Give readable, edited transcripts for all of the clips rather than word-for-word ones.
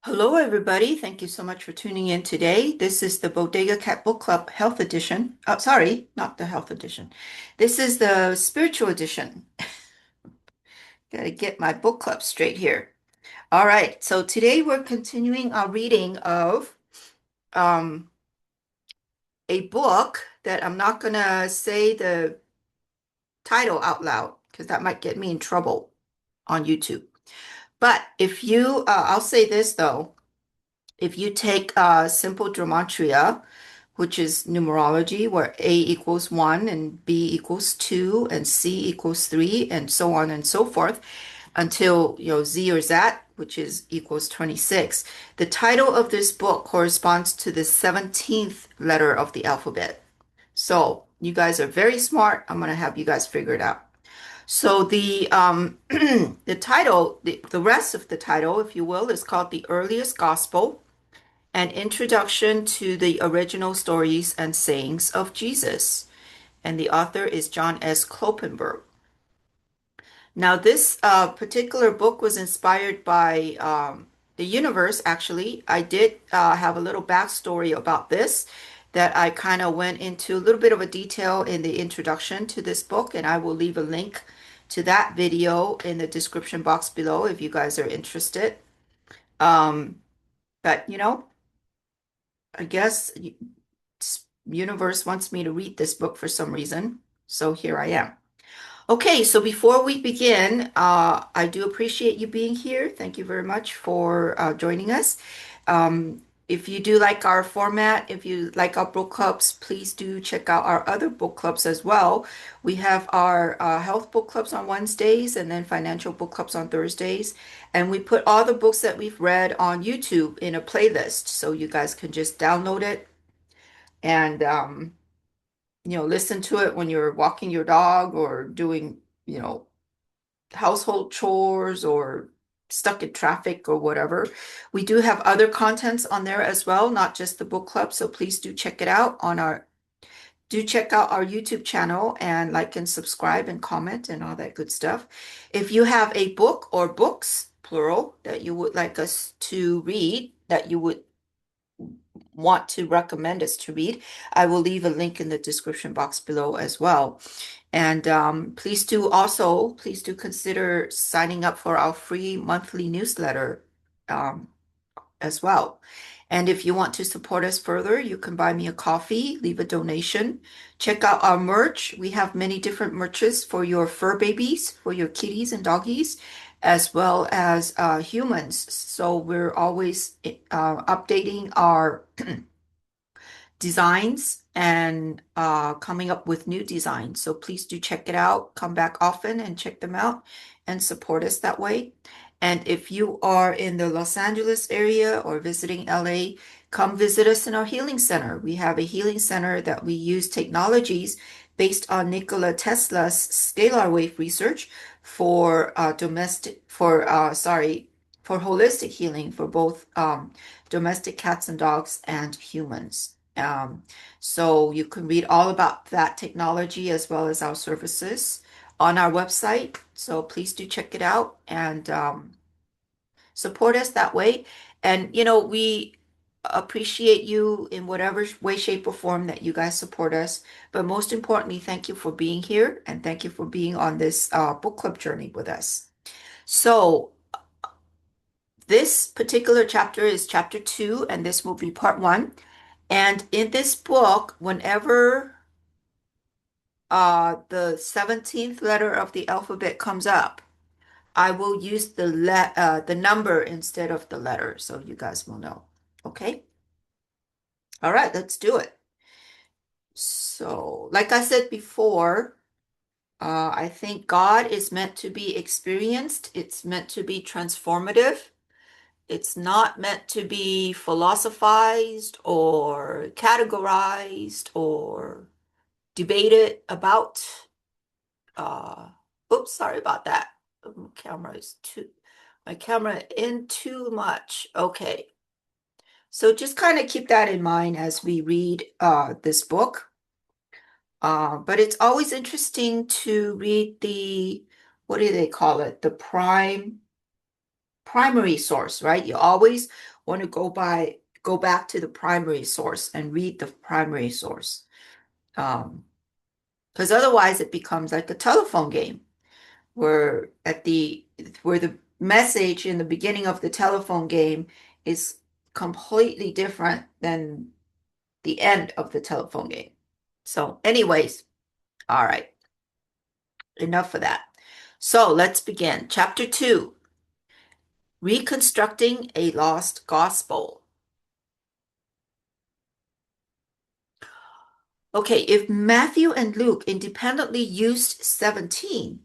Hello, everybody. Thank you so much for tuning in today. This is the Bodega Cat Book Club Health Edition. Oh, sorry, not the Health Edition. This is the Spiritual Edition. Got to get my book club straight here. All right, so today we're continuing our reading of um, a book that I'm not going to say the title out loud because that might get me in trouble on YouTube. But I'll say this though. If you take simple gematria, which is numerology, where A equals 1 and B equals 2 and C equals 3 and so on and so forth until Z or Z, which is equals 26. The title of this book corresponds to the 17th letter of the alphabet. So you guys are very smart. I'm going to have you guys figure it out. So the title, the rest of the title, if you will, is called The Earliest Gospel: An Introduction to the Original Stories and Sayings of Jesus. And the author is John S. Kloppenborg. Now, this particular book was inspired by the universe, actually. I did have a little backstory about this that I kind of went into a little bit of a detail in the introduction to this book, and I will leave a link to that video in the description box below if you guys are interested. Um, but, I guess universe wants me to read this book for some reason, so here I am. Okay, so before we begin, I do appreciate you being here. Thank you very much for joining us. If you do like our format, if you like our book clubs, please do check out our other book clubs as well. We have our health book clubs on Wednesdays and then financial book clubs on Thursdays. And we put all the books that we've read on YouTube in a playlist, so you guys can just download it and listen to it when you're walking your dog or doing, household chores or stuck in traffic or whatever. We do have other contents on there as well, not just the book club. So please do check out our YouTube channel and like and subscribe and comment and all that good stuff. If you have a book or books, plural, that you would like us to read, that you would want to recommend us to read, I will leave a link in the description box below as well. And please do consider signing up for our free monthly newsletter um, as well. And if you want to support us further, you can buy me a coffee, leave a donation. Check out our merch. We have many different merches for your fur babies, for your kitties and doggies, as well as humans. So we're always updating our designs and coming up with new designs. So please do check it out. Come back often and check them out and support us that way. And if you are in the Los Angeles area or visiting LA, come visit us in our healing center. We have a healing center that we use technologies based on Nikola Tesla's scalar wave research for for holistic healing for both domestic cats and dogs and humans. So you can read all about that technology as well as our services on our website. So please do check it out and support us that way. And we appreciate you in whatever way, shape, or form that you guys support us. But most importantly, thank you for being here and thank you for being on this book club journey with us. So this particular chapter is chapter 2, and this will be part 1. And in this book, whenever the 17th letter of the alphabet comes up, I will use the number instead of the letter, so you guys will know. Okay? All right, let's do it. So, like I said before, I think God is meant to be experienced. It's meant to be transformative. It's not meant to be philosophized or categorized or debated about. Uh, Oops, sorry about that. My camera in too much. Okay. So just kind of keep that in mind as we read this book. But it's always interesting to read what do they call it? The primary source, right? You always want to go back to the primary source and read the primary source. Because otherwise it becomes like a telephone game where where the message in the beginning of the telephone game is completely different than the end of the telephone game. So anyways, all right, enough of that. So let's begin. Chapter 2, Reconstructing a Lost Gospel. Okay, if Matthew and Luke independently used 17,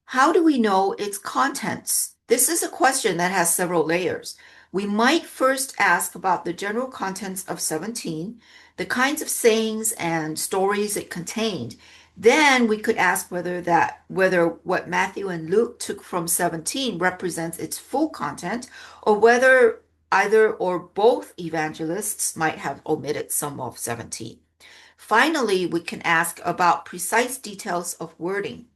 how do we know its contents? This is a question that has several layers. We might first ask about the general contents of 17, the kinds of sayings and stories it contained. Then we could ask whether what Matthew and Luke took from 17 represents its full content, or whether either or both evangelists might have omitted some of 17. Finally, we can ask about precise details of wording.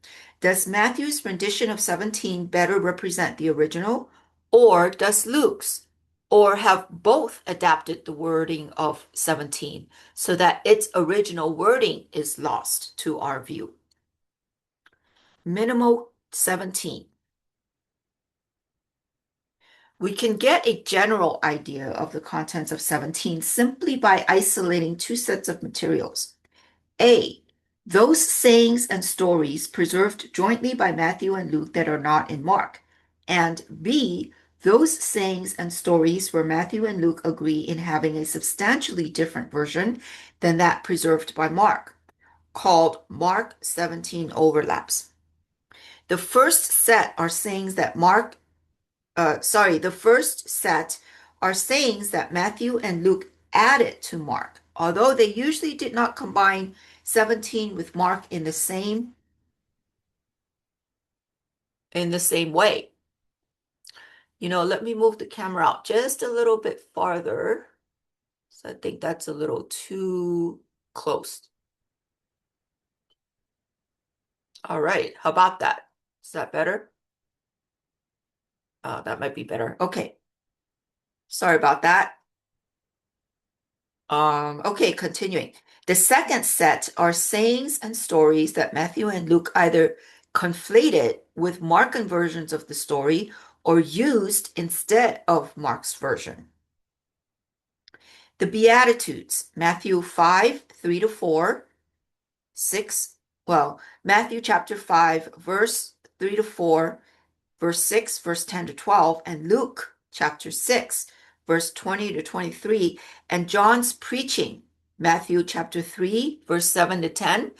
Does Matthew's rendition of 17 better represent the original, or does Luke's? Or have both adapted the wording of 17 so that its original wording is lost to our view? Minimal 17. We can get a general idea of the contents of 17 simply by isolating two sets of materials. A, those sayings and stories preserved jointly by Matthew and Luke that are not in Mark. And B, those sayings and stories where Matthew and Luke agree in having a substantially different version than that preserved by Mark, called Mark 17 overlaps. The first set are sayings that the first set are sayings that Matthew and Luke added to Mark, although they usually did not combine 17 with Mark in the same way. Let me move the camera out just a little bit farther. So I think that's a little too close. All right, how about that? Is that better? Oh, that might be better. Okay. Sorry about that. Okay, continuing. The second set are sayings and stories that Matthew and Luke either conflated with Markan versions of the story or used instead of Mark's version. The Beatitudes, Matthew 5, 3 to 4, 6, Matthew chapter 5, verse 3 to 4, verse 6, verse 10 to 12, and Luke chapter 6, verse 20 to 23, and John's preaching, Matthew chapter 3, verse 7 to 10,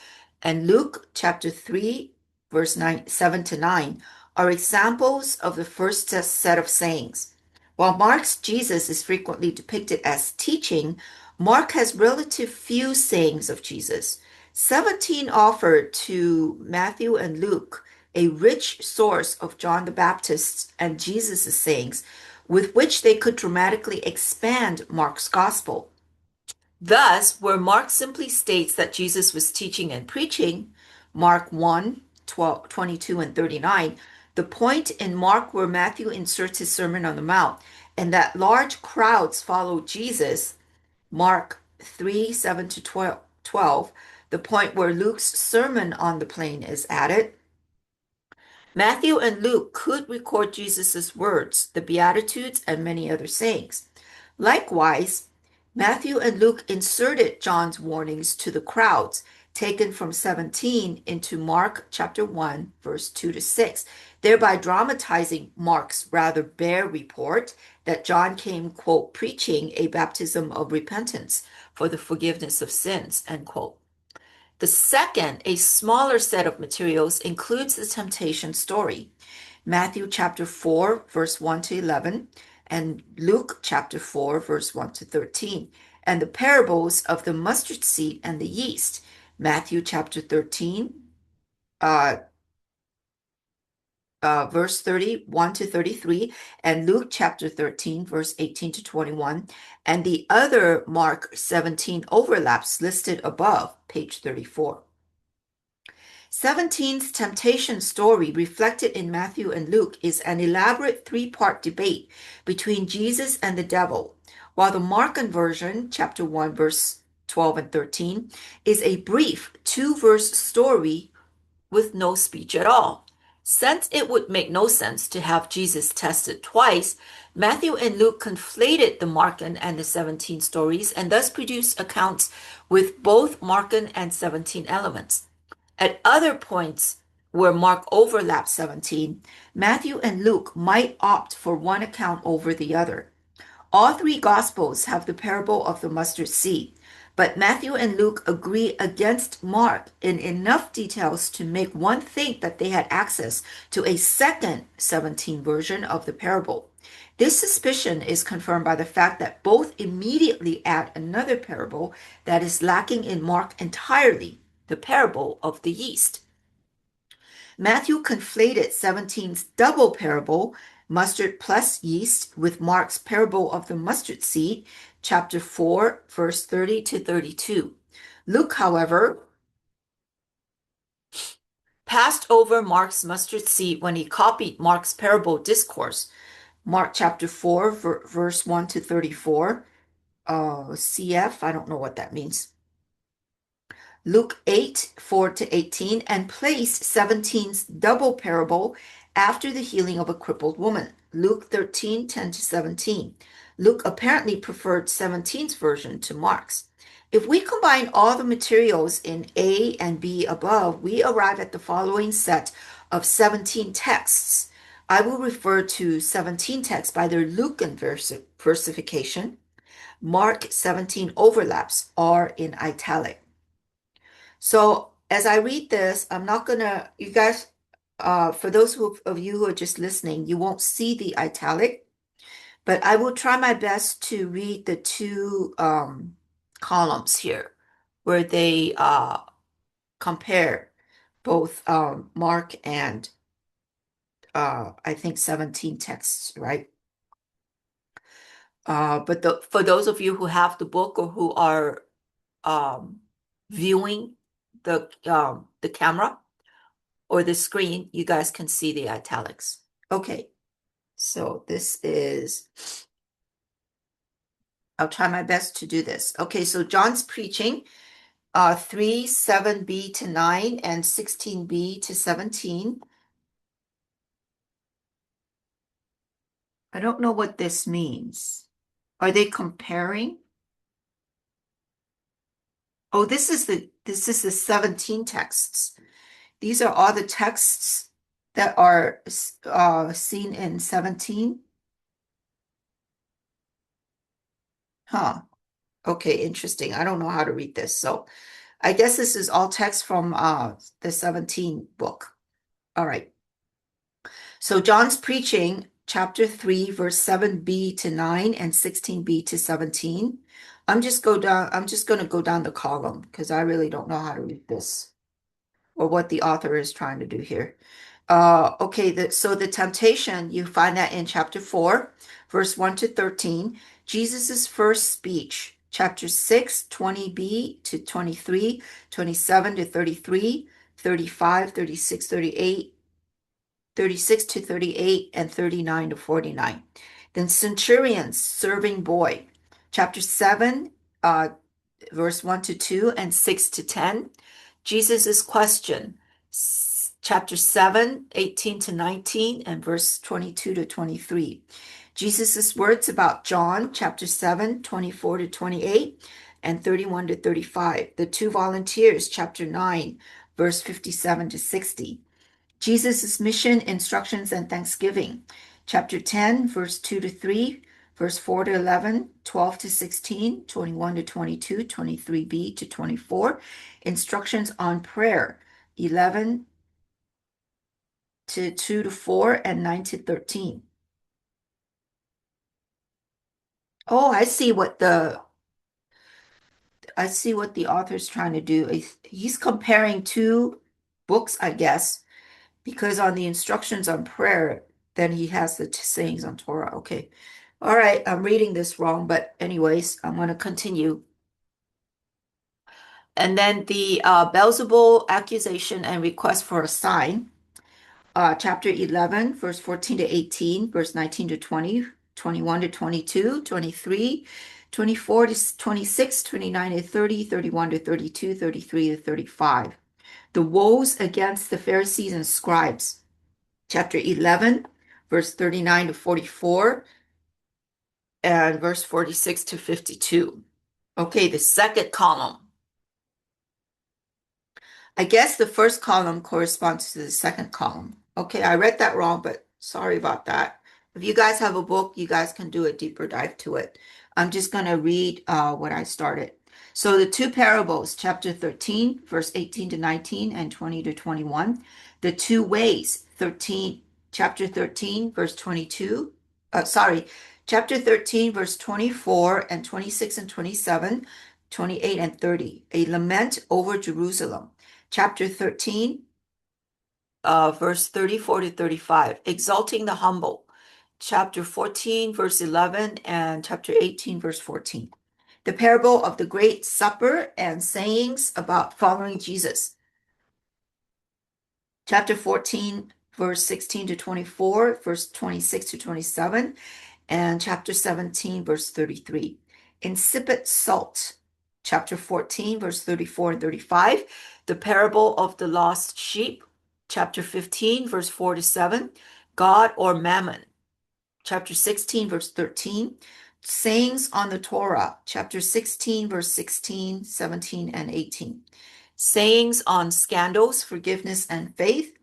and Luke chapter 3, verse 7 to 9, are examples of the first set of sayings. While Mark's Jesus is frequently depicted as teaching, Mark has relative few sayings of Jesus. 17 offer to Matthew and Luke a rich source of John the Baptist's and Jesus' sayings, with which they could dramatically expand Mark's gospel. Thus, where Mark simply states that Jesus was teaching and preaching, Mark 1, 12, 22, and 39, the point in Mark where Matthew inserts his Sermon on the Mount and that large crowds follow Jesus, Mark 3, 7 to 12, the point where Luke's Sermon on the Plain is added, Matthew and Luke could record Jesus' words, the Beatitudes, and many other sayings. Likewise, Matthew and Luke inserted John's warnings to the crowds, taken from 17 into Mark chapter 1, verse 2 to 6, thereby dramatizing Mark's rather bare report that John came, quote, preaching a baptism of repentance for the forgiveness of sins, end quote. The second, a smaller set of materials, includes the temptation story, Matthew chapter 4, verse 1 to 11, and Luke chapter 4, verse 1 to 13, and the parables of the mustard seed and the yeast, Matthew chapter 13, verse 31 to 33, and Luke chapter 13, verse 18 to 21, and the other Mark 17 overlaps listed above, page 34. 17's temptation story, reflected in Matthew and Luke, is an elaborate three-part debate between Jesus and the devil, while the Markan version, chapter 1, verse 12 and 13, is a brief two-verse story with no speech at all. Since it would make no sense to have Jesus tested twice, Matthew and Luke conflated the Markan and the 17 stories and thus produced accounts with both Markan and 17 elements. At other points where Mark overlaps 17, Matthew and Luke might opt for one account over the other. All three Gospels have the parable of the mustard seed, but Matthew and Luke agree against Mark in enough details to make one think that they had access to a second 17 version of the parable. This suspicion is confirmed by the fact that both immediately add another parable that is lacking in Mark entirely, the parable of the yeast. Matthew conflated 17's double parable, mustard plus yeast, with Mark's parable of the mustard seed, chapter 4, verse 30 to 32. Luke, however, passed over Mark's mustard seed when he copied Mark's parable discourse, Mark chapter 4, verse 1 to 34. CF, I don't know what that means. Luke 8, 4 to 18, and place 17's double parable after the healing of a crippled woman. Luke 13, 10 to 17. Luke apparently preferred 17's version to Mark's. If we combine all the materials in A and B above, we arrive at the following set of 17 texts. I will refer to 17 texts by their Lucan versification. Mark 17 overlaps are in italic. So as I read this, I'm not gonna, you guys, for those of you who are just listening, you won't see the italic, but I will try my best to read the two columns here where they compare both Mark and I think 17 texts, right? But for those of you who have the book or who are viewing the camera or the screen, you guys can see the italics. Okay, so this is, I'll try my best to do this. Okay, so John's preaching, 3, 7b to 9 and 16b to 17. I don't know what this means. Are they comparing? Oh, this is the 17 texts. These are all the texts that are seen in 17. Huh. Okay, interesting. I don't know how to read this. So I guess this is all text from the 17 book. All right. So John's preaching, chapter 3, verse 7b to 9 and 16b to 17. I'm just going to go down the column because I really don't know how to read this or what the author is trying to do here. Okay, so the temptation, you find that in chapter 4, verse 1 to 13. Jesus's first speech, chapter 6, 20b to 23, 27 to 33, 35, 36, 38, 36 to 38, and 39 to 49. Then centurion's serving boy, chapter 7, verse 1 to 2 and 6 to 10. Jesus's question, chapter 7, 18 to 19, and verse 22 to 23. Jesus's words about John, chapter 7, 24 to 28, and 31 to 35. The two volunteers, chapter 9, verse 57 to 60. Jesus' mission, instructions, and thanksgiving. Chapter 10, verse 2 to 3, verse 4 to 11, 12 to 16, 21 to 22, 23b to 24. Instructions on prayer, 11 to 2 to 4, and 9 to 13. Oh, I see what the author's trying to do. He's comparing two books, I guess, because on the instructions on prayer, then he has the sayings on Torah. Okay. All right. I'm reading this wrong, but anyways, I'm going to continue. And then the Beelzebul accusation and request for a sign, chapter 11, verse 14 to 18, verse 19 to 20, 21 to 22, 23, 24 to 26, 29 to 30, 31 to 32, 33 to 35. The woes against the Pharisees and scribes, chapter 11, verse 39 to 44, and verse 46 to 52. Okay, the second column. I guess the first column corresponds to the second column. Okay, I read that wrong, but sorry about that. If you guys have a book, you guys can do a deeper dive to it. I'm just going to read what I started. So the two parables, chapter 13, verse 18 to 19 and 20 to 21. The two ways, chapter 13, verse 22. Chapter 13, verse 24 and 26 and 27, 28 and 30. A lament over Jerusalem. Chapter 13, verse 34 to 35, exalting the humble. Chapter 14, verse 11, and chapter 18, verse 14. The parable of the Great Supper and sayings about following Jesus. Chapter 14, verse 16 to 24, verse 26 to 27, and chapter 17, verse 33. Insipid salt. Chapter 14, verse 34 and 35. The parable of the lost sheep. Chapter 15, verse 4 to 7. God or Mammon. Chapter 16, verse 13. Sayings on the Torah. Chapter 16, verse 16, 17, and 18. Sayings on scandals, forgiveness, and faith.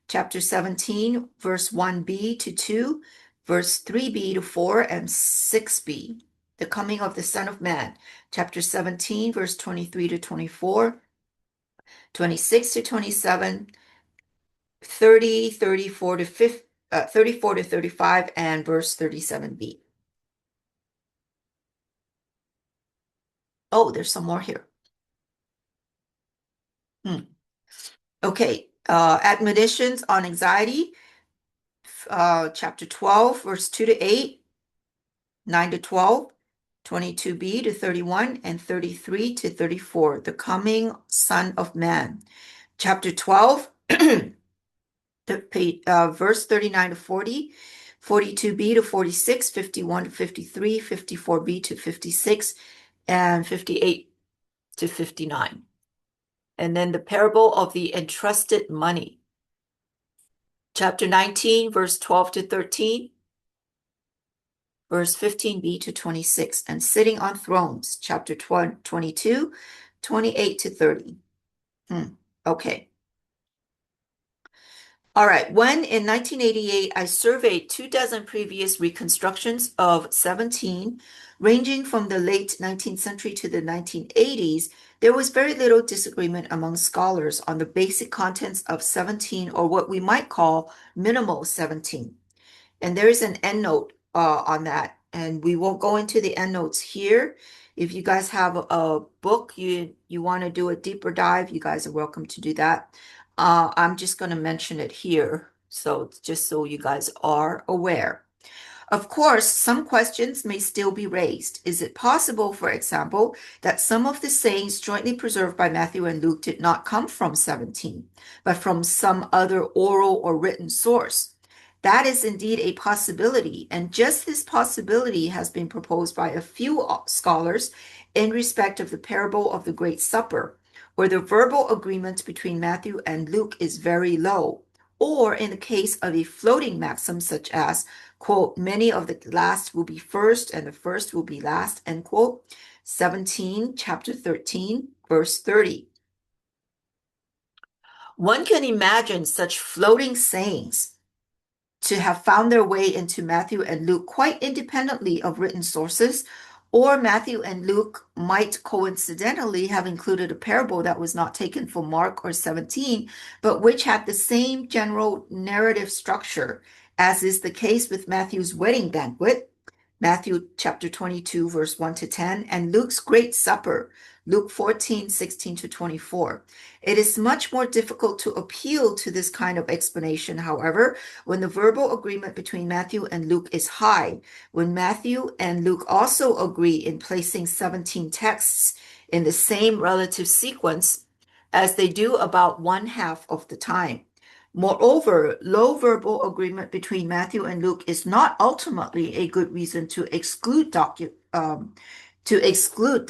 Chapter 17, verse 1b to 2, verse 3b to 4, and 6b. The coming of the Son of Man. Chapter 17, verse 23 to 24, 26 to 27, 30, 34 to 50, 34 to 35, and verse 37b. Oh, there's some more here. Okay, admonitions on anxiety, chapter 12, verse 2 to 8, 9 to 12, 22b to 31, and 33 to 34, the coming Son of Man. Chapter 12, verse 39 to 40, 42b to 46, 51 to 53, 54b to 56, and 58 to 59. And then the parable of the entrusted money. Chapter 19, verse 12 to 13, verse 15b to 26, and sitting on thrones, chapter 22, 28 to 30. Okay. All right. When in 1988, I surveyed 24 previous reconstructions of 17, ranging from the late 19th century to the 1980s, there was very little disagreement among scholars on the basic contents of 17, or what we might call minimal 17. And there is an endnote on that, and we won't go into the endnotes here. If you guys have a book you want to do a deeper dive, you guys are welcome to do that. I'm just going to mention it here, so just so you guys are aware. Of course, some questions may still be raised. Is it possible, for example, that some of the sayings jointly preserved by Matthew and Luke did not come from 17, but from some other oral or written source? That is indeed a possibility, and just this possibility has been proposed by a few scholars in respect of the parable of the Great Supper, where the verbal agreement between Matthew and Luke is very low, or in the case of a floating maxim such as, quote, many of the last will be first and the first will be last, end quote, 17, chapter 13, verse 30. One can imagine such floating sayings to have found their way into Matthew and Luke quite independently of written sources, or Matthew and Luke might coincidentally have included a parable that was not taken from Mark or 17, but which had the same general narrative structure, as is the case with Matthew's wedding banquet, Matthew chapter 22, verse 1 to 10, and Luke's Great Supper, Luke 14, 16 to 24. It is much more difficult to appeal to this kind of explanation, however, when the verbal agreement between Matthew and Luke is high, when Matthew and Luke also agree in placing 17 texts in the same relative sequence as they do about 1/2 of the time. Moreover, low verbal agreement between Matthew and Luke is not ultimately a good reason to exclude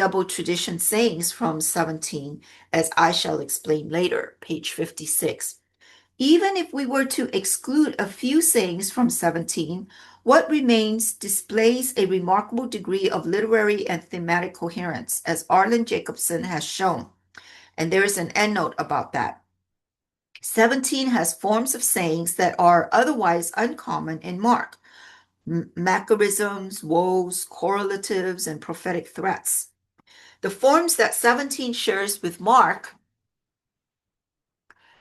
double tradition sayings from 17, as I shall explain later, page 56. Even if we were to exclude a few sayings from 17, what remains displays a remarkable degree of literary and thematic coherence, as Arlen Jacobson has shown. And there is an endnote about that. 17 has forms of sayings that are otherwise uncommon in Mark: macarisms, woes, correlatives, and prophetic threats. The forms that 17 shares with Mark,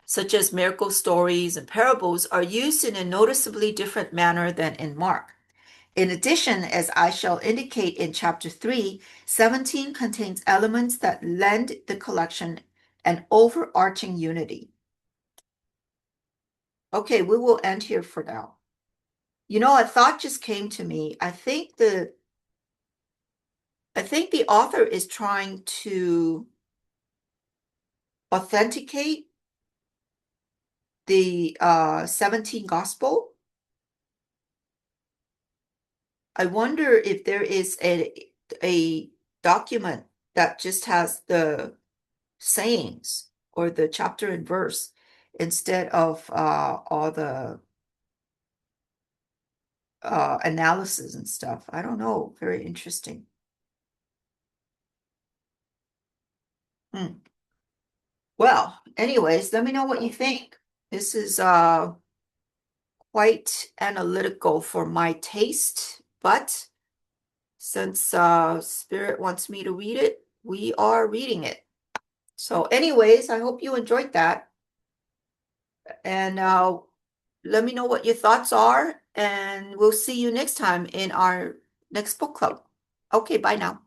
such as miracle stories and parables, are used in a noticeably different manner than in Mark. In addition, as I shall indicate in chapter 3, 17 contains elements that lend the collection an overarching unity. Okay, we will end here for now. You know, a thought just came to me. I think the author is trying to authenticate the 17 gospel. I wonder if there is a document that just has the sayings or the chapter and verse instead of all the analysis and stuff. I don't know. Very interesting. Well, anyways, let me know what you think. This is quite analytical for my taste, but since Spirit wants me to read it, we are reading it. So anyways, I hope you enjoyed that. And let me know what your thoughts are, and we'll see you next time in our next book club. Okay, bye now.